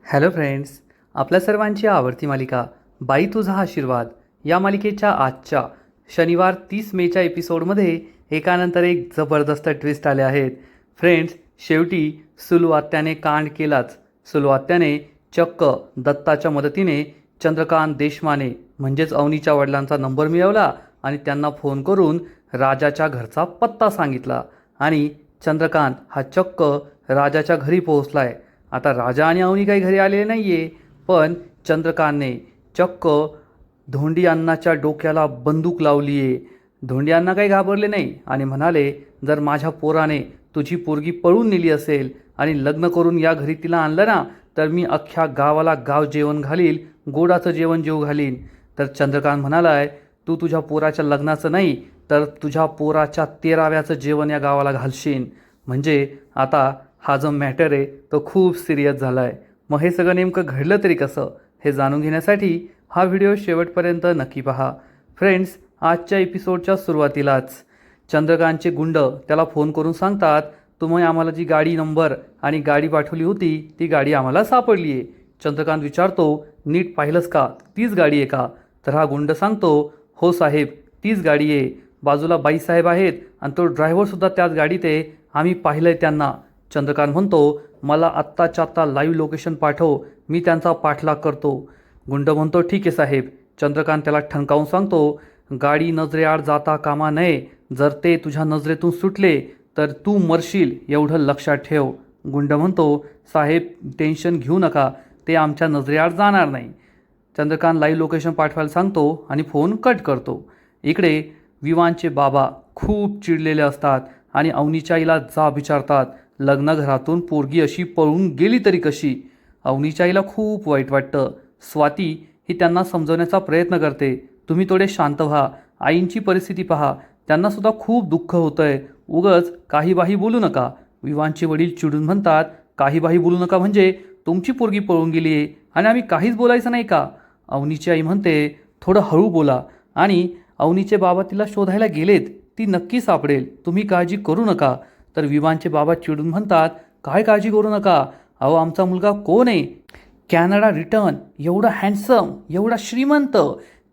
Hello friends, आपल्या सर्वांची आवडती मालिका बाई तुझा आशीर्वाद या मालिकेच्या आजच्या शनिवार 30 मेच्या एपिसोडमध्ये एकानंतर एक जबरदस्त ट्विस्ट आले आहेत. फ्रेंड्स, शेवटी सुलू आत्याने कांड केलाच. सुलू आत्याने चक्क दत्ताच्या मदतीने चंद्रकांत देशमाने म्हणजेच अवनीच्या वडिलांचा नंबर मिळवला आणि त्यांना फोन करून राजाच्या घरचा पत्ता सांगितला आणि चंद्रकांत हा चक्क राजाच्या घरी पोहोचलाय. आता राजा आणि अवनी काही घरी आलेले नाही आहे, पण चंद्रकांतने चक्क धोंडी अण्णाच्या डोक्याला बंदूक लावली आहे. धोंडी अण्णा काही घाबरले नाही आणि म्हणाले, जर माझ्या पोराने तुझी पोरगी पळून नेली असेल आणि लग्न करून या घरी तिला आणलं ना, तर मी अख्ख्या गावाला गाव जेवण घालील, गोडाचं जेवण जेवू घालीन. तर चंद्रकांत म्हणालाय, तू तुझ्या पोराच्या लग्नाचं नाही तर तुझ्या पोराच्या 13व्याचं जेवण या गावाला घालशील. म्हणजे आता हा जो मॅटर आहे तो खूप सिरियस झाला आहे. मग हे सगळं नेमकं घडलं तरी कसं हे जाणून घेण्यासाठी हा व्हिडिओ शेवटपर्यंत नक्की पहा. फ्रेंड्स, आजच्या एपिसोडच्या सुरुवातीलाच चंद्रकांतचे गुंड त्याला फोन करून सांगतात, तुम्ही आम्हाला जी गाडी नंबर आणि गाडी पाठवली होती ती गाडी आम्हाला सापडली आहे. चंद्रकांत विचारतो, नीट पाहिलंस का, तीच गाडी आहे का? तर हा गुंड सांगतो, हो साहेब, तीच गाडी आहे. बाजूला बाईसाहेब आहेत आणि तो ड्रायव्हरसुद्धा त्याच गाडीत आहे, आम्ही पाहिलं आहे त्यांना. चंद्रकांत म्हणतो, मला आत्ताच्या आत्ता लाईव्ह लोकेशन पाठव, मी त्यांचा पाठलाग करतो. गुंड म्हणतो, ठीक आहे साहेब. चंद्रकांत त्याला ठणकावून सांगतो, गाडी नजरेआड जाता कामा नये, जर ते तुझ्या नजरेतून सुटले तर तू मरशील, एवढं लक्षात ठेव. गुंड म्हणतो, साहेब टेन्शन घेऊ नका, ते आमच्या नजरेआड जाणार नाही. चंद्रकांत लाईव्ह लोकेशन पाठवायला सांगतो आणि फोन कट करतो. इकडे विवानचे बाबा खूप चिडलेले असतात आणि अवनीच्या आईला जाब विचारतात, लग्नघरातून पोरगी अशी पळून गेली तरी कशी? अवनीच्या आईला खूप वाईट वाटतं. स्वाती ही त्यांना समजवण्याचा प्रयत्न करते, तुम्ही थोडे शांत व्हा, आईंची परिस्थिती पहा, त्यांनासुद्धा खूप दुःख होतं आहे, उगच काहीबाही बोलू नका. विवानचे वडील चिडून म्हणतात, काहीबाही बोलू नका म्हणजे तुमची पोरगी पळून गेली आहे आणि आम्ही काहीच बोलायचं नाही का? अवनीची आई म्हणते, थोडं हळू बोला. आणि अवनीचे बाबा तिला शोधायला गेलेत, ती नक्की सापडेल, तुम्ही काळजी करू नका. तर विवानचे बाबा चिडून म्हणतात, काय काळजी करू नका, अहो आमचा मुलगा कोण आहे, कॅनडा रिटर्न, एवढा हँडसम, एवढा श्रीमंत,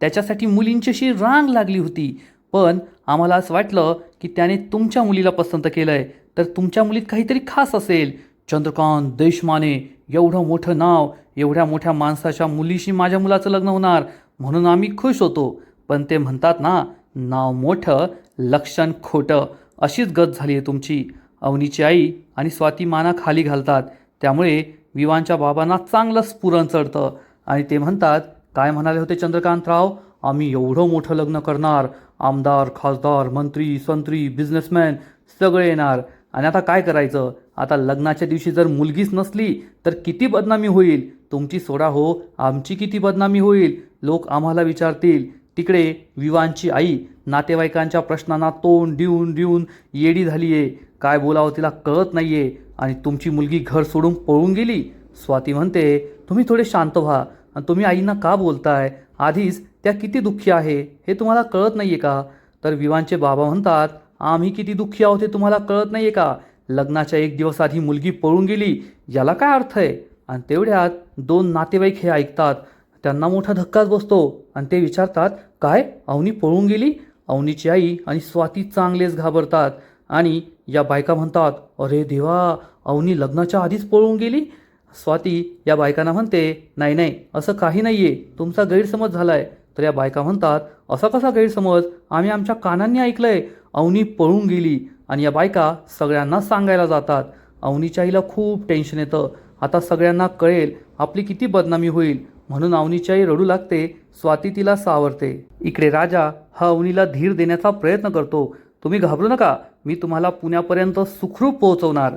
त्याच्यासाठी मुलींची अशी रांग लागली होती, पण आम्हाला असं वाटलं की त्याने तुमच्या मुलीला पसंत केलं आहे, तर तुमच्या मुलीत काहीतरी खास असेल. चंद्रकांत देशमाने, एवढं मोठं नाव, एवढ्या मोठ्या माणसाच्या मुलीशी माझ्या मुलाचं लग्न होणार म्हणून आम्ही खुश होतो, पण ते म्हणतात ना, नाव मोठं लक्षण खोटं, अशीच गत झाली आहे तुमची. अवनीची आई आणि स्वाती माना खाली घालतात, त्यामुळे विवानच्या बाबांना चांगलं स्फुरण चढतं आणि ते म्हणतात, काय म्हणाले होते चंद्रकांतराव, आम्ही एवढं मोठं लग्न करणार, आमदार खासदार मंत्री संत्री बिझनेसमॅन सगळे येणार, आणि आता काय करायचं? आता लग्नाच्या दिवशी जर मुलगीच नसली तर किती बदनामी होईल, तुमची सोडा हो, आमची किती बदनामी होईल, लोक आम्हाला विचारतील. तिकडे विवानची आई नातेवाईकांच्या प्रश्नांना तोंड देऊन देऊन येडी झाली आहे, काय बोलावं तिला कळत नाही आहे, आणि तुमची मुलगी घर सोडून पळून गेली. स्वाती म्हणते, तुम्ही थोडे शांत व्हा, आणि तुम्ही आईंना का बोलताय, आधीच त्या किती दुःखी आहे हे तुम्हाला कळत नाही आहे का? तर विवानचे बाबा म्हणतात, आम्ही किती दुःखी आहोत हे तुम्हाला कळत नाही आहे का? लग्नाच्या 1 दिवस आधी मुलगी पळून गेली, याला काय अर्थ आहे? आणि तेवढ्यात 2 नातेवाईक हे ऐकतात, त्यांना मोठा धक्काच बसतो आणि ते विचारतात, काय अवनी पळून गेली? अवनीची आई आणि स्वाती चांगलेच घाबरतात आणि या बायका म्हणतात, अरे देवा, अवनी लग्नाच्या आधीच पळून गेली? स्वाती या बायकांना म्हणते, नाही नाही, असं काही नाही आहे, तुमचा गैरसमज झाला आहे. तर या बायका म्हणतात, असा कसा गैरसमज, आम्ही आमच्या कानांनी ऐकलं आहे, अवनी पळून गेली. आणि या बायका सगळ्यांना सांगायला जातात. अवनीच्या आईला खूप टेन्शन येतं, आता सगळ्यांना कळेल आपली किती बदनामी होईल, म्हणून अवनीची आई रडू लागते. स्वाती तिला सावरते. इकडे राजा हा अवनीला धीर देण्याचा प्रयत्न करतो, तुम्ही घाबरू नका, मी तुम्हाला पुण्यापर्यंत सुखरूप पोहोचवणार,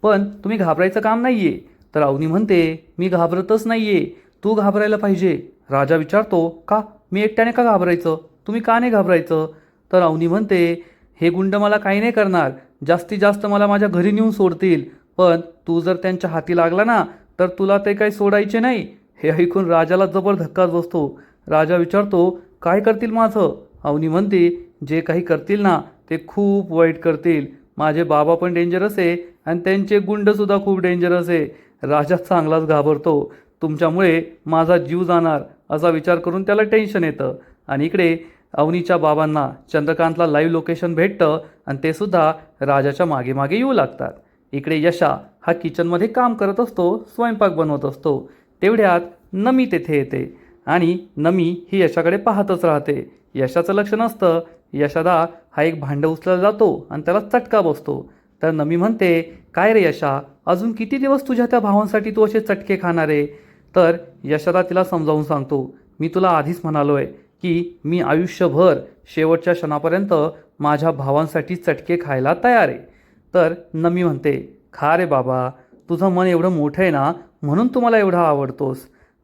पण तुम्ही घाबरायचं काम नाही आहे. तर अवनी म्हणते, मी घाबरतच नाही आहे, तू घाबरायला पाहिजे. राजा विचारतो, का, मी एकट्याने का घाबरायचं, तुम्ही का नाही घाबरायचं? तर अवनी म्हणते, हे गुंड मला काही नाही करणार, जास्तीत जास्त मला माझ्या घरी नेऊन सोडतील, पण तू जर त्यांच्या हाती लागला ना तर तुला ते काही सोडायचे नाही. हे ऐकून राजाला जबर धक्काच बसतो. राजा विचारतो, काय करतील माझं? अवनी म्हणते, जे काही करतील ना ते खूप वाईट करतील, माझे बाबा पण डेंजरस आहे आणि त्यांचे गुंडसुद्धा खूप डेंजरस आहे. राजा चांगलाच घाबरतो. तुमच्यामुळे माझा जीव जाणार असा विचार करून त्याला टेन्शन येतं. आणि इकडे अवनीच्या बाबांना चंद्रकांतला लाईव्ह लोकेशन भेटतं आणि ते सुद्धा राजाच्या मागे मागे येऊ लागतात. इकडे यशा हा किचनमध्ये काम करत असतो, स्वयंपाक बनवत असतो. तेवढ्यात नमी तेथे येते आणि नमी ही यशाकडे पाहतच राहते. यशाचं लक्ष नसतं. यशादा हा एक भांडं उचलला जातो आणि त्याला चटका बसतो. तर नमी म्हणते, काय रे यशा, अजून किती दिवस तुझ्या त्या भावांसाठी तू असे चटके खाणार आहे? तर यशदा तिला समजावून सांगतो, मी तुला आधीच म्हणालोय की मी आयुष्यभर शेवटच्या क्षणापर्यंत माझ्या भावांसाठी चटके खायला तयार आहे. तर नमी म्हणते, खा रे बाबा, तुझं मन एवढं मोठं आहे ना, म्हणून तू मला एवढा आवडतोस.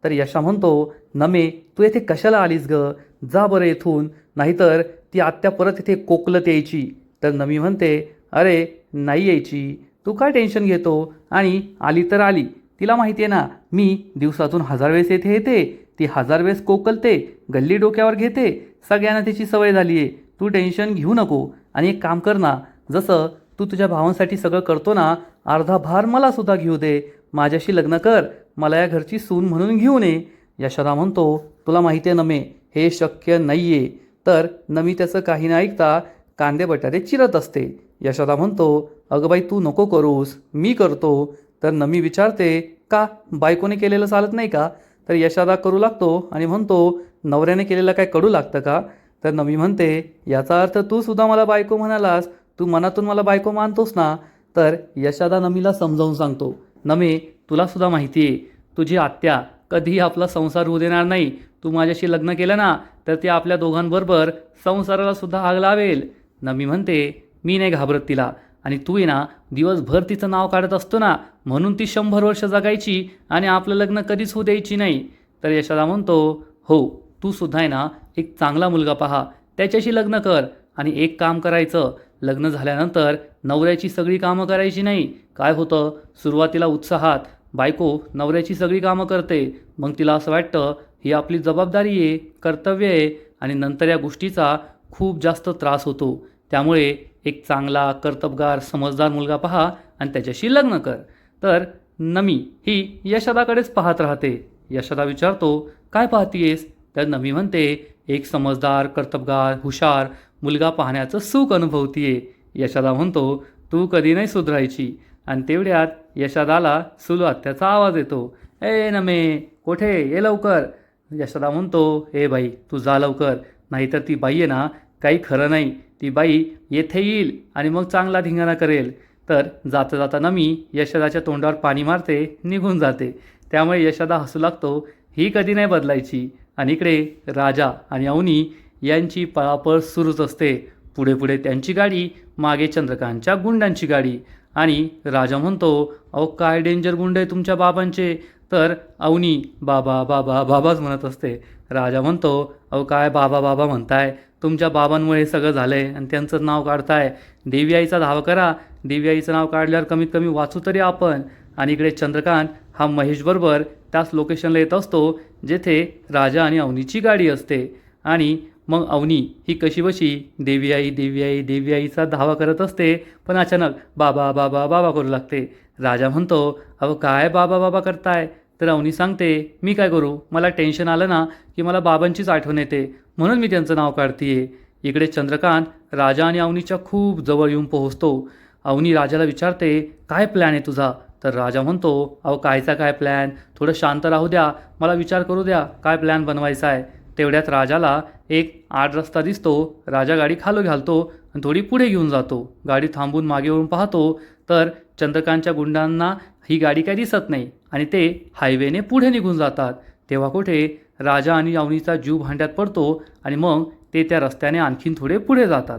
तर यशा म्हणतो, नमे तू येथे कशाला आलीस ग, जा बरं येथून, नाहीतर ती आत्या परत इथे कोकलत यायची. तर नमी म्हणते, अरे नाही यायची, तू काय टेन्शन घेतो, आणि आली तर आली. तिला माहिती आहे ना, मी दिवसातून 1000 वेळेस येथे येते, ती 1000 वेळेस कोकलते, गल्ली डोक्यावर घेते, सगळ्यांना त्याची सवय झाली आहे. तू टेन्शन घेऊ नको. आणि एक काम कर ना, जसं तू तुझ्या भावांसाठी सगळं करतो ना, अर्धा भार मला सुद्धा घेऊ दे, माझ्याशी लग्न कर, मला या घरची सून म्हणून घेऊन ये. यशोदा म्हणतो, तुला माहिती आहे नमे, हे शक्य नाही आहे. तर नमी त्याचं काही न ऐकता कांदे बटाटे चिरत असते. यशोदा म्हणतो, अगं बाई तू नको करूस, मी करतो. तर नमी विचारते, का बायकोने केलेलं चालत नाही का? तर यशोदा करू लागतो आणि म्हणतो, नवऱ्याने केलेलं काय कडू लागतं का? तर नमी म्हणते, याचा अर्थ तू सुद्धा मला बायको म्हणालास, तू मनातून मला बायको मानतोस ना? तर यशोदा नमीला समजावून सांगतो, नमे तुला सुद्धा माहिती आहे, तुझी आत्या कधीही आपला संसार होऊ देणार नाही. तू माझ्याशी लग्न केलं ना, तर ती आपल्या दोघांबरोबर संसाराला सुद्धा आग लावेल. नमी म्हणते, मी नाही घाबरत तिला, आणि तू आहे ना दिवसभर तिचं नाव काढत असतो ना, म्हणून ती 100 वर्ष जगायची आणि आपलं लग्न कधीच होऊ द्यायची नाही. तर यशोदा म्हणतो, हो तू सुद्धा आहे ना एक चांगला मुलगा पहा, त्याच्याशी लग्न कर. आणि एक काम करायचं, लग्न झाल्यानंतर नवऱ्याची सगळी कामं करायची नाही. काय होतं, सुरुवातीला उत्साहात बायको नवऱ्याची सगळी कामं करते, मग तिला असं वाटतं ही आपली जबाबदारी आहे, कर्तव्य आहे, आणि नंतर या गोष्टीचा खूप जास्त त्रास होतो. त्यामुळे एक चांगला कर्तबगार समजदार मुलगा पहा आणि त्याच्याशी लग्न कर. तर नमी ही यशोदाकडेच पाहत राहते. यशोदा विचारतो, काय पाहतीयेस? तर नमी म्हणते, एक समजदार कर्तबगार हुशार मुलगा पाहण्याचं सुख अनुभवतीये. यशोदा म्हणतो, तू कधी नाही सुधरायची. आणि तेवढ्यात यशोदाला सुलू आत्याचा आवाज येतो, ए नमे कोठे ये लवकर. यशोदा म्हणतो, ए बाई तू जा लवकर, नाहीतर ती बाई आहे ना काही खरं नाही, ती बाई येथे येईल आणि मग चांगला धिंगाणा करेल. तर जाता जाता नमी यशोदाच्या तोंडावर पाणी मारते, निघून जाते. त्यामुळे यशोदा हसू लागतो, ही कधी नाही बदलायची. आणि इकडे राजा आणि अवनी यांची पळापळ सुरूच असते. पुढे पुढे त्यांची गाडी, मागे चंद्रकांतच्या गुंडांची गाडी. आणि राजा म्हणतो, अहो काय डेंजर गुंड आहे तुमच्या बाबांचे. तर अवनी बाबा बाबा बाबाच म्हणत असते. राजा म्हणतो, अहो काय बाबा बाबा म्हणताय, तुमच्या बाबांमुळे सगळं झालं आहे आणि त्यांचं नाव काढताय. देवी आईचा धावा करा, देवी आईचं नाव काढल्यावर कमीत कमी वाचू तरी आपण. आणि इकडे चंद्रकांत हा महेशबरोबर त्याच लोकेशनला येत असतो जेथे राजा आणि अवनीची गाडी असते. आणि मग अवनी ही कशीबशी देवी आई देवी आई देवी आईचा धावा करत असते, पण अचानक बाबा बाबा बाबा करू लागते. राजा म्हणतो, अहो काय बाबा बाबा करताय? तर अवनी सांगते, मी काय करू, मला टेन्शन आलं ना की मला बाबांचीच आठवण येते, म्हणून मी त्यांचं नाव काढतीये. इकडे चंद्रकांत राजा आणि अवनीच्या खूप जवळ येऊन पोहोचतो. अवनी राजाला विचारते, काय प्लॅन आहे तुझा? तर राजा म्हणतो, अहो कायचा काय प्लॅन, थोडं शांत राहू द्या, मला विचार करू द्या काय प्लॅन बनवायचा आहे. तेवढ्यात राजाला एक आड रस्ता दिसतो. राजा गाडी खाली घालतो आणि थोडी पुढे घेऊन जातो. गाडी थांबून मागे वळून पाहतो तर चंद्रकांतच्या गुंडांना ही गाडी काही दिसत नाही आणि ते हायवेने पुढे निघून जातात. तेव्हा कुठे राजा आणि अवनीचा जीव भांड्यात पडतो आणि मग ते त्या रस्त्याने आणखीन थोडे पुढे जातात.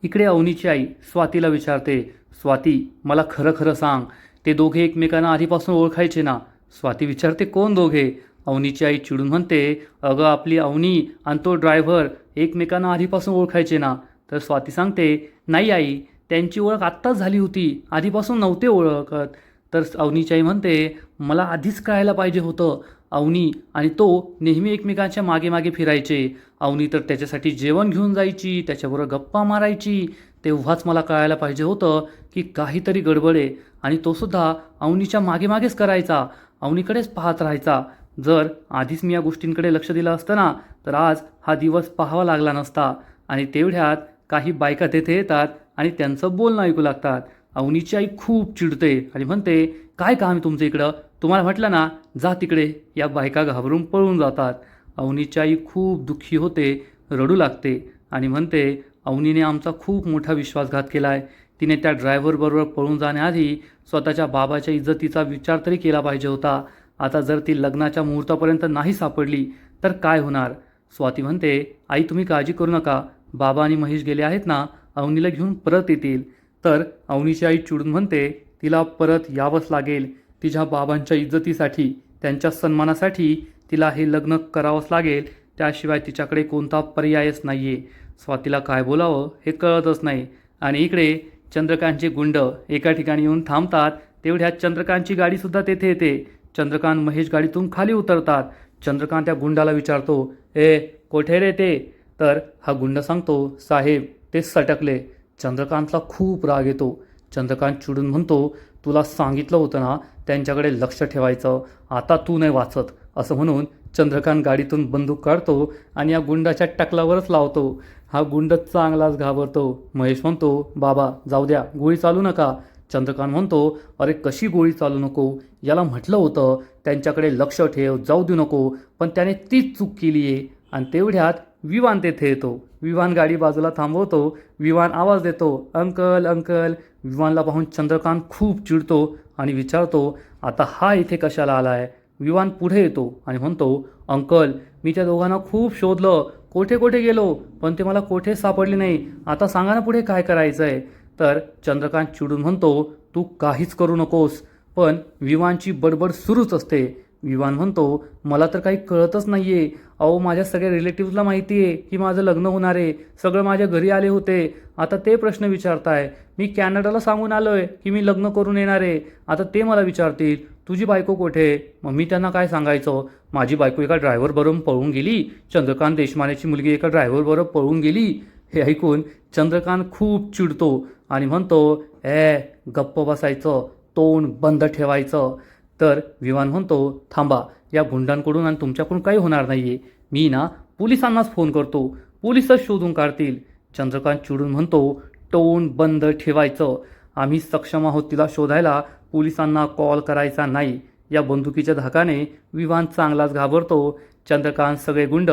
इकडे अवनीची आई स्वातीला विचारते, स्वाती मला खरं खरं सांग, ते दोघे एकमेकांना आधीपासून ओळखायचे ना? स्वाती विचारते, कोण दोघे? अवनीची आई चिडून म्हणते, अगं आपली अवनी आणि तो ड्रायव्हर एकमेकांना आधीपासून ओळखायचे ना? तर स्वाती सांगते, नाही आई, त्यांची ओळख आत्ताच झाली होती, आधीपासून नव्हते ओळखत. तर अवनीची आई म्हणते, मला आधीच कळायला पाहिजे होतं. अवनी आणि तो नेहमी एकमेकांच्या मागे मागे फिरायचे. अवनी तर त्याच्यासाठी जेवण घेऊन जायची, त्याच्याबरोबर गप्पा मारायची, तेव्हाच मला कळायला पाहिजे होतं की काहीतरी गडबड आहे आणि तो सुद्धा अवनीच्या मागे मागेच करायचा, अवनीकडेच पाहत राहायचा. जर आधीच मी या गोष्टींकडे लक्ष दिलं असतं ना तर आज हा दिवस पाहावा लागला नसता. आणि तेवढ्यात काही बायका तेथे येतात आणि त्यांचं बोलणं ऐकू लागतात. अवनीची आई खूप चिडते आणि म्हणते, काय काम आहे तुमचं इकडं? तुम्हाला म्हटलं ना जा तिकडे. या बायका घाबरून पळून जातात. अवनीची आई खूप दुःखी होते, रडू लागते आणि म्हणते, अवनीने आमचा खूप मोठा विश्वासघात केला आहे. तिने त्या ड्रायव्हरबरोबर पळून जाण्याआधी स्वतःच्या बाबाच्या इज्जतीचा विचार तरी केला पाहिजे होता. आता जर ती लग्नाच्या मुहूर्तापर्यंत नाही सापडली तर काय होणार? स्वाती म्हणते, आई तुम्ही काळजी करू नका. बाबा आणि महेश गेले आहेत ना, अवनीला घेऊन परत येतील. तर अवनीची आई चिडून म्हणते, तिला परत यावंच लागेल. तिच्या बाबांच्या इज्जतीसाठी, त्यांच्या सन्मानासाठी तिला हे लग्न करावंच लागेल. त्याशिवाय तिच्याकडे कोणता पर्यायच नाही आहे. स्वातीला काय बोलावं हे कळतच नाही. आणि इकडे चंद्रकांतचे गुंड एका ठिकाणी येऊन थांबतात. तेवढ्यात चंद्रकांतची गाडीसुद्धा तेथे येते. चंद्रकांत महेश गाडीतून खाली उतरतात. चंद्रकांत त्या गुंडाला विचारतो, ए कोठे रे ते? तर हा गुंड सांगतो, साहेब ते सटकले. चंद्रकांतला खूप राग येतो. चंद्रकांत चिडून म्हणतो, तुला सांगितलं होतं ना त्यांच्याकडे लक्ष ठेवायचं, आता तू नाही वाचत. असं म्हणून चंद्रकांत गाडीतून बंदूक काढतो आणि या गुंडाच्या टकलावरच लावतो. हा गुंड चांगलाच घाबरतो. महेश म्हणतो, बाबा जाऊ द्या, गोळी चालू नका. चंद्रकांत म्हणतो, अरे कशी गोळी चालू नको? याला म्हटलं होतं त्यांच्याकडे लक्ष ठेव, जाऊ देऊ नको, पण त्याने तीच चूक केली आहे. आणि तेवढ्यात विवान तेथे येतो. विवान गाडी बाजूला थांबवतो. विवान आवाज देतो, अंकल अंकल. विवानला पाहून चंद्रकांत खूप चिडतो आणि विचारतो, आता हा इथे कशाला आला आहे? विवान पुढे येतो आणि म्हणतो, अंकल मी त्या दोघांना खूप शोधलं, कोठे कोठे गेलो, पण ते मला कोठेच सापडले नाही. आता सांगा ना पुढे काय करायचं आहे? तर चंद्रकांत चिडून म्हणतो, तू काहीच करू नकोस. पण विवानची बडबड सुरूच असते. विवान म्हणतो, मला तर काही कळतच नाही आहे. अहो माझ्या सगळ्या रिलेटिव्हजला माहिती आहे की माझं लग्न होणार आहे. सगळं माझ्या घरी आले होते. आता ते प्रश्न विचारताय. मी कॅनडाला सांगून आलो आहे की मी लग्न करून येणार आहे. आता ते मला विचारतील, तुझी बायको कुठे? मग मी त्यांना काय सांगायचं? माझी बायको एका ड्रायव्हरबरोबर पळून गेली. चंद्रकांत देशमानेची मुलगी एका ड्रायव्हरबरोबर पळून गेली. हे ऐकून चंद्रकांत खूप चिडतो आणि म्हणतो, गप्प बसायचं, तोंड बंद ठेवायचं. तर विवान म्हणतो, थांबा, या गुंडांकडून आणि तुमच्याकडून काही होणार नाही आहे. मी ना पोलिसांनाच फोन करतो, पोलिसच शोधून काढतील. चंद्रकांत चिडून म्हणतो, तोंड बंद ठेवायचं. आम्ही सक्षम आहोत तिला शोधायला, पोलिसांना कॉल करायचा नाही. या बंदुकीच्या धाकाने विवान चांगलाच घाबरतो. चंद्रकांत सगळे गुंड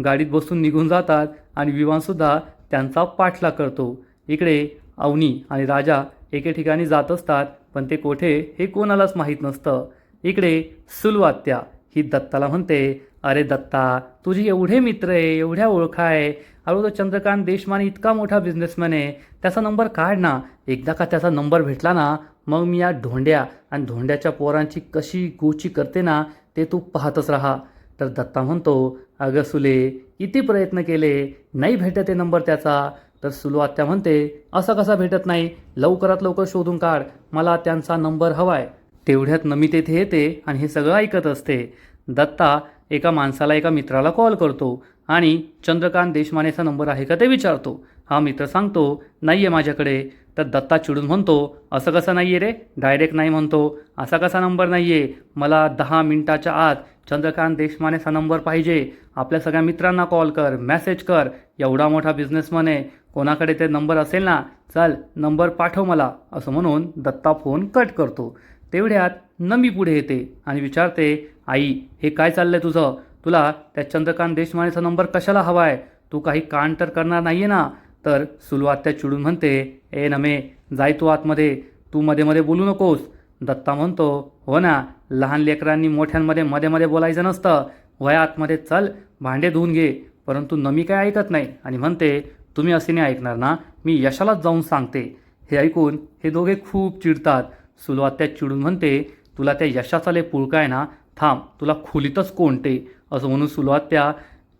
गाडीत बसून निघून जातात आणि विवानसुद्धा त्यांचा पाठलाग करतो. इकडे अवनी आणि राजा एके ठिकाणी जात असतात, पण ते कोठे हे कोणालाच माहीत नसतं. इकडे सुलवात्या ही दत्ताला म्हणते, अरे दत्ता तुझे एवढे मित्र आहे, एवढ्या ओळखा आहे. अरे तो चंद्रकांत देशमाने इतका मोठा बिझनेसमॅन आहे, त्याचा नंबर काढ ना. एकदा का त्याचा नंबर भेटला ना मग मी या धोंड्या आणि धोंड्याच्या पोरांची कशी गोची करते ना ते तू पाहतच राहा. तर दत्ता म्हणतो, अगं सुले किती प्रयत्न केले, नाही भेटत आहे नंबर त्याचा. तर सुलवात्या म्हणते, असा कसा भेटत नाही? लवकरात लवकर शोधून काढ, मला त्यांचा नंबर हवाय. तेवढ्यात नमी तेथे येते आणि हे सगळं ऐकत असते. दत्ता एका माणसाला, एका मित्राला कॉल करतो आणि चंद्रकांत देशमानेचा नंबर आहे का ते विचारतो. हा मित्र सांगतो, नाही आहे माझ्याकडे. तर दत्ता चिडून म्हणतो, असं कसं नाही आहे रे? डायरेक्ट नाही म्हणतो, असा कसा नंबर नाही आहे? मला 10 मिनिटाच्या आत चंद्रकांत देशमानेचा नंबर पाहिजे. आपल्या सगळ्या मित्रांना कॉल कर, मेसेज कर. एवढा मोठा बिझनेसमॅन आहे, कोणाकडे ते नंबर असेल ना, चल नंबर पाठव मला. असं म्हणून दत्ता फोन कट करतो. तेवढ्यात नमी पुढे येते आणि विचारते, आई हे काय चाललंय तुझं? तुला त्या चंद्रकांत देशमानेचा नंबर कशाला हवा आहे? तू काही कांड तर करणार नाही आहे ना? तर सुलवात्या चिडून म्हणते, ए नमे जाय तू आतमध्ये, तू मध्ये मध्ये बोलू नकोस. दत्ता म्हणतो, हो ना, लहान लेकरांनी मोठ्यांमध्ये मध्ये मध्ये बोलायचं नसतं. वया आतमध्ये चल, भांडे धुवून घे. परंतु नमी काय ऐकत नाही आणि म्हणते, तुम्ही असे नाही ऐकणार ना, मी यशालाच जाऊन सांगते. हे ऐकून हे दोघे खूप चिडतात. सुलवात्या चिडून म्हणते, तुला त्या यशाचा लय पुळका आहे ना, थांब तुला खोलीतच कोंडते. असं म्हणून सुलवात्या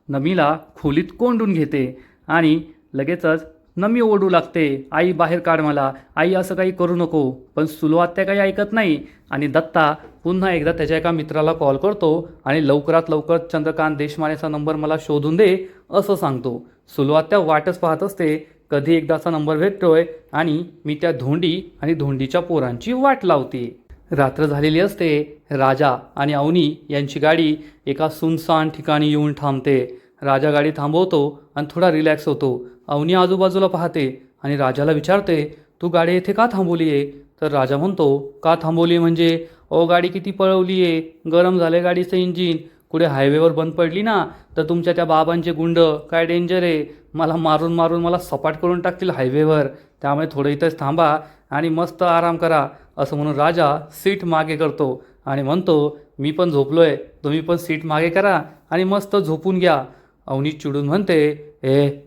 नमीला खोलीत कोंडून घेते आणि लगेचच नमी ओरडू लागते, आई बाहेर काढ मला, आई असं काही करू नको. पण सुलवात्या काही ऐकत नाही आणि दत्ता पुन्हा एकदा त्याच्या एका मित्राला कॉल करतो आणि लवकरात लवकर चंद्रकांत देशमानेचा नंबर मला शोधून दे असं सांगतो. सुलवात्या वाटच पाहत असते कधी एकदाचा नंबर भेटतोय आणि मी त्या धोंडी आणि धोंडीच्या पोरांची वाट लावते. रात्र झालेली असते. राजा आणि अवनी यांची गाडी एका सुनसान ठिकाणी येऊन थांबते. राजा गाडी थांबवतो आणि थोडा रिलॅक्स होतो. अवनी आजूबाजूला पाहते आणि राजाला विचारते, तू गाडी येथे का थांबवली आहे? तर राजा म्हणतो, का थांबवली म्हणजे, ओ गाडी किती पळवली आहे, गरम झाले गाडीचं इंजिन, कुठे हायवेवर बंद पडली ना तर तुमच्या त्या बाबांचे गुंड काय डेंजर आहे, मला मारून मारून मला सपाट करून टाकतील हायवेवर, त्यामुळे थोडं इथंच थांबा आणि मस्त आराम करा. असं म्हणून राजा सीट मागे करतो आणि म्हणतो, मी पण झोपलोय, तुम्ही पण सीट मागे करा आणि मस्त झोपून घ्या. अवनी चिडून म्हणते,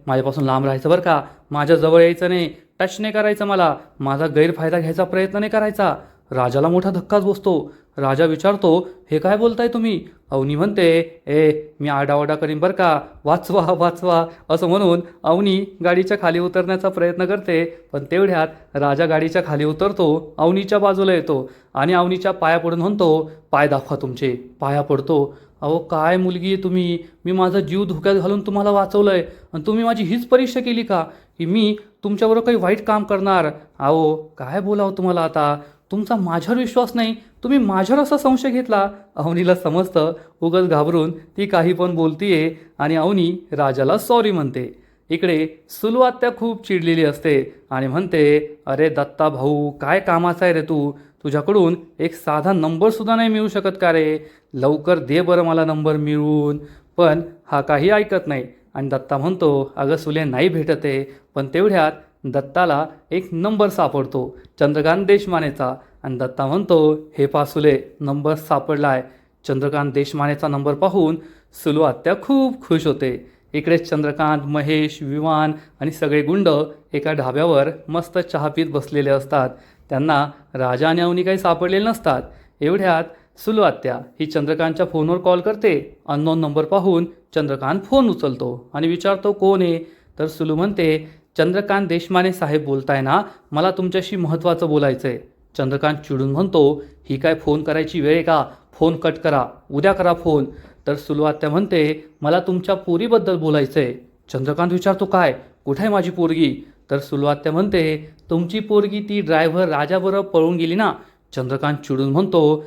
माझ्यापासून लांब राहायचं बरं का, माझ्या जवळ यायचं नाही, टच नाही करायचं, मला माझा गैरफायदा घ्यायचा प्रयत्न नाही करायचा. राजाला मोठा धक्काच बसतो. राजा विचारतो, हे काय बोलताय तुम्ही? अवनी म्हणते, मी आरडाओरडा करीन बरं का, वाचवा वाचवा. असं म्हणून अवनी गाडीच्या खाली उतरण्याचा प्रयत्न करते. पण तेवढ्यात राजा गाडीच्या खाली उतरतो, अवनीच्या बाजूला येतो आणि अवनीच्या पाया पडून म्हणतो, पाय दाखवा तुमचे. पाया पडतो. अहो काय मुलगी आहे तुम्ही, मी माझा जीव धोक्यात घालून तुम्हाला वाचवलंय आणि तुम्ही माझी हीच परीक्षा केली का की मी तुमच्याबरोबर काही वाईट काम करणार? अहो काय बोलावं तुम्हाला आता, तुमचा माझ्यावर विश्वास नाही, तुम्ही माझ्यावर असा संशय घेतला. अवनीला समजतं उगाच घाबरून ती काही पण बोलतीये आणि अवनी राजाला सॉरी म्हणते. इकडे सुलू आत्या खूप चिडलेली असते आणि म्हणते, अरे दत्ता भाऊ काय कामाचा आहे रे तू, तुझ्याकडून एक साधा नंबरसुद्धा नाही मिळू शकत का रे, लवकर दे बरं मला नंबर मिळवून. पण हा काही ऐकत नाही आणि दत्ता म्हणतो, अगं सुले नाही भेटत आहे. पण तेवढ्यात दत्ताला एक नंबर सापडतो चंद्रकांत देशमानेचा आणि दत्ता म्हणतो, हे पा सुले नंबर सापडलाय. चंद्रकांत देशमानेचा नंबर पाहून सुलू आत्या खूप खुश होते. इकडे चंद्रकांत, महेश, विवान आणि सगळे गुंड एका ढाब्यावर मस्त चहा पीत बसलेले असतात. त्यांना राजा आणि अवनी काही सापडलेले नसतात. एवढ्यात सुलू आत्या ही चंद्रकांतच्या फोनवर कॉल करते. अननोन नंबर पाहून चंद्रकांत फोन उचलतो आणि विचारतो, कोण आहे? तर सुलू म्हणते, चंद्रकांत देशमाने साहेब बोलताय ना, मला तुमच्याशी महत्त्वाचं बोलायचं आहे. चंद्रकांत चिडून म्हणतो, ही काय फोन करायची वेळ आहे का, फोन कट करा, उद्या करा फोन. तर सुलू आत्या म्हणते, मला तुमच्या पोरीबद्दल बोलायचं आहे. चंद्रकांत विचारतो, काय, कुठे आहे माझी पोरगी? तर सुलू आत्या म्हणते, तुमची पोरगी ती ड्रायव्हर राजाबरोबर पळून गेली ना. चंद्रकांत चिडून म्हणतो,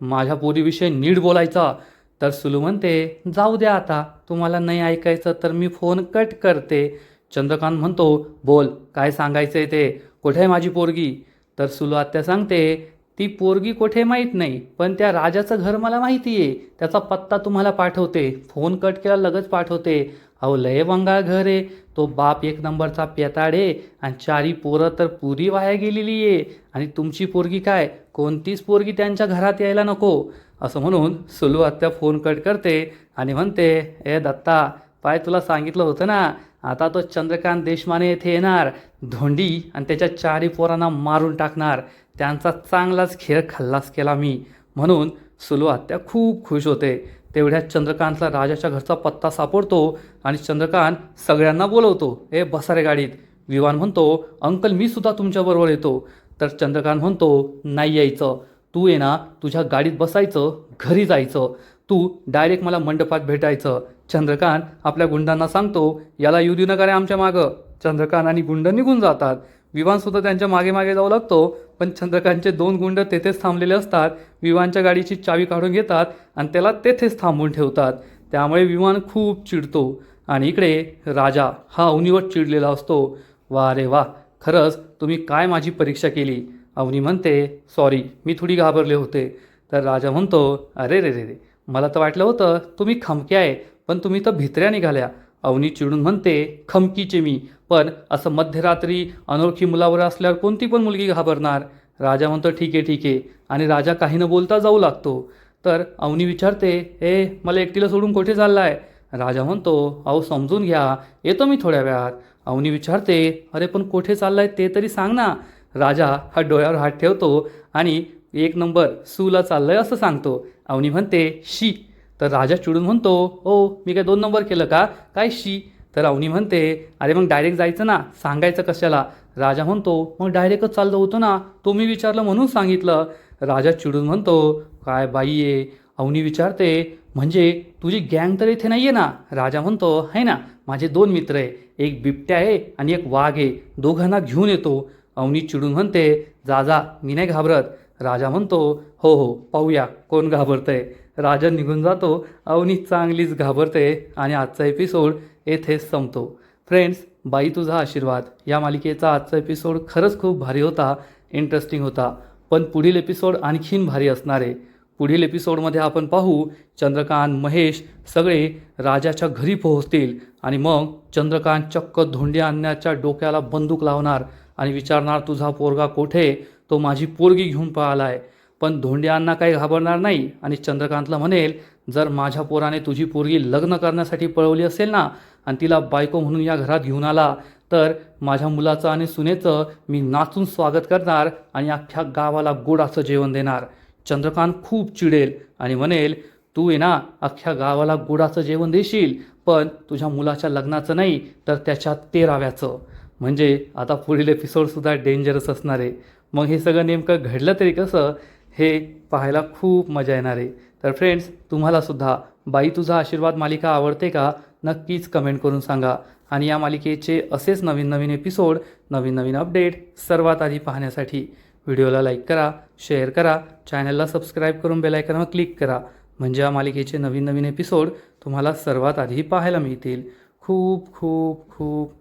माझ्या पोरीविषयी नीट बोलायचा. तर सुलू म्हणते, जाऊ द्या आता, तुम्हाला नाही ऐकायचं तर मी फोन कट करते. चंद्रकांत म्हणतो, बोल काय सांगायचं आहे ते, कुठे आहे माझी पोरगी? तर सुलू आत्या सांगते, ती पोरगी कुठे माहीत नाही, पण त्या राजाचं घर मला माहिती आहे, त्याचा पत्ता तुम्हाला पाठवते. फोन कट केला लगेच पाठवते. अहो लय बंगाळ घर आहे, तो बाप एक नंबरचा पेताडे आणि चारी पोरं तर पुरी वाया गेलेली आहे आणि तुमची पोरगी काय, कोणतीच पोरगी त्यांच्या घरात यायला नको. असं म्हणून सुलू आत्या फोन कट करते आणि म्हणते, दत्ता पाय तुला सांगितलं होतं ना, आता तो चंद्रकांत देशमाने येथे येणार, धोंडी आणि त्याच्या चारी पोरांना मारून टाकणार, त्यांचा चांगलाच खेळ खल्लास केला मी. म्हणून सुलू आत्या खूप खुश होते. तेवढ्यात चंद्रकांतला राजाच्या घरचा पत्ता सापडतो आणि चंद्रकांत सगळ्यांना बोलवतो, बसा रे गाडीत. विवान म्हणतो, अंकल मी सुद्धा तुमच्याबरोबर येतो. तर चंद्रकांत म्हणतो, नाही यायचं, तू ये ना तुझ्या गाडीत बसायचं, घरी जायचं, तू डायरेक्ट मला मंडपात भेटायचं. चंद्रकांत आपल्या गुंडांना सांगतो, याला येऊ देऊ नका रे आमच्या मागं. चंद्रकांत आणि गुंड निघून जातात. विवानसुद्धा त्यांच्या मागे मागे जाऊ लागतो. पण चंद्रकांतचे 2 गुंड तेथेच थांबलेले असतात. विवानच्या गाडीची चावी काढून घेतात आणि त्याला तेथेच थांबवून ठेवतात. त्यामुळे विमान खूप चिडतो आणि इकडे राजा हा अवनीवर चिडलेला असतो. वा रे वा, खरंच तुम्ही काय माझी परीक्षा केली. अवनी म्हणते, सॉरी मी थोडी घाबरले होते. तर राजा म्हणतो, अरे रे रे रे, मला तर वाटलं होतं तुम्ही खमके आहे, पण तुम्ही तर भित्र्या निघाल्या. अवनी चिडून म्हणते, खमकीचे मी, पण असं मध्यरात्री अनोळखी मुलावर असल्यावर कोणती पण मुलगी घाबरणार. राजा म्हणतो, ठीक आहे ठीक आहे, आणि राजा काही न बोलता जाऊ लागतो. तर अवनी विचारते, मला एकटीला सोडून कुठे चाललाय? राजा म्हणतो, अहो समजून घ्या, येतो मी थोड्या वेळात. अवनी विचारते, अरे पण कुठे चाललाय ते तरी सांग ना. राजा हा डोळ्यावर हात ठेवतो आणि 1 नंबर सूला चाललंय असं सांगतो. अवनी म्हणते, शी. तर राजा चिडून म्हणतो, मी काय 2 नंबर केलं का, काय शी? तर अवनी म्हणते, अरे मग डायरेक्ट जायचं ना, सांगायचं कशाला? राजा म्हणतो, मग डायरेक्टच चाललं होतं ना, तुम्ही विचारलं म्हणून सांगितलं. राजा चिडून म्हणतो, काय बाई आहे, अवनी विचारते, म्हणजे तुझी गँग तर इथे नाही आहे ना? राजा म्हणतो, आहे ना, माझे 2 मित्र आहे, एक बिबट्या आहे आणि एक वाघ आहे, दोघांना घेऊन येतो. अवनी चिडून म्हणते, जा जा, मी नाही घाबरत. राजा म्हणतो, हो हो, पाहूया कोण घाबरतंय. राजा निघून जातो. अवनी चांगलीच घाबरते आणि आजचा एपिसोड येथेच संपतो. फ्रेंड्स, बाई तुझा आशीर्वाद या मालिकेचा आजचा एपिसोड खरंच खूप भारी होता, इंटरेस्टिंग होता. पण पुढील एपिसोड आणखीन भारी असणार आहे. पुढील एपिसोडमध्ये आपण पाहू, चंद्रकांत, महेश सगळे राजाच्या घरी पोहोचतील आणि मग चंद्रकांत चक्क धोंडी आणण्याच्या डोक्याला बंदूक लावणार आणि विचारणार, तुझा पोरगा कोठे? तो माझी पोरगी घेऊन पळालाय. पण धोंड्यांना काही घाबरणार नाही आणि चंद्रकांतला म्हणेल, जर माझ्या पोराने तुझी पोरगी लग्न करण्यासाठी पळवली असेल ना आणि तिला बायको म्हणून या घरात घेऊन आला, तर माझ्या मुलाचं आणि सुनेचं मी नाचून स्वागत करणार आणि अख्ख्या गावाला गोडाचं जेवण देणार. चंद्रकांत खूप चिडेल आणि म्हणेल, तू आहे ना अख्ख्या गावाला गोडाचं जेवण देशील, पण तुझ्या मुलाच्या लग्नाचं नाही तर त्याच्या 13व्याचं. म्हणजे आता पुढील एपिसोडसुद्धा डेंजरस असणार आहे. मग हे सगळं नेमकं घडलं तरी कसं, हे पाहायला खूप मजा येणार आहे. तर फ्रेंड्स, तुम्हालासुद्धा बाई तुझा आशीर्वाद मालिका आवडते का? नक्कीच कमेंट करून सांगा. आणि या मालिकेचे असेच नवीन नवीन एपिसोड, नवीन नवीन अपडेट सर्वात आधी पाहण्यासाठी व्हिडिओला लाईक करा, शेअर करा, चॅनलला सबस्क्राईब करून बेल आयकॉनवर क्लिक करा. म्हणजे या मालिकेचे नवीन नवीन एपिसोड तुम्हाला सर्वात आधी पाहायला मिळतील. खूप खूप खूप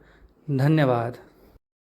धन्यवाद.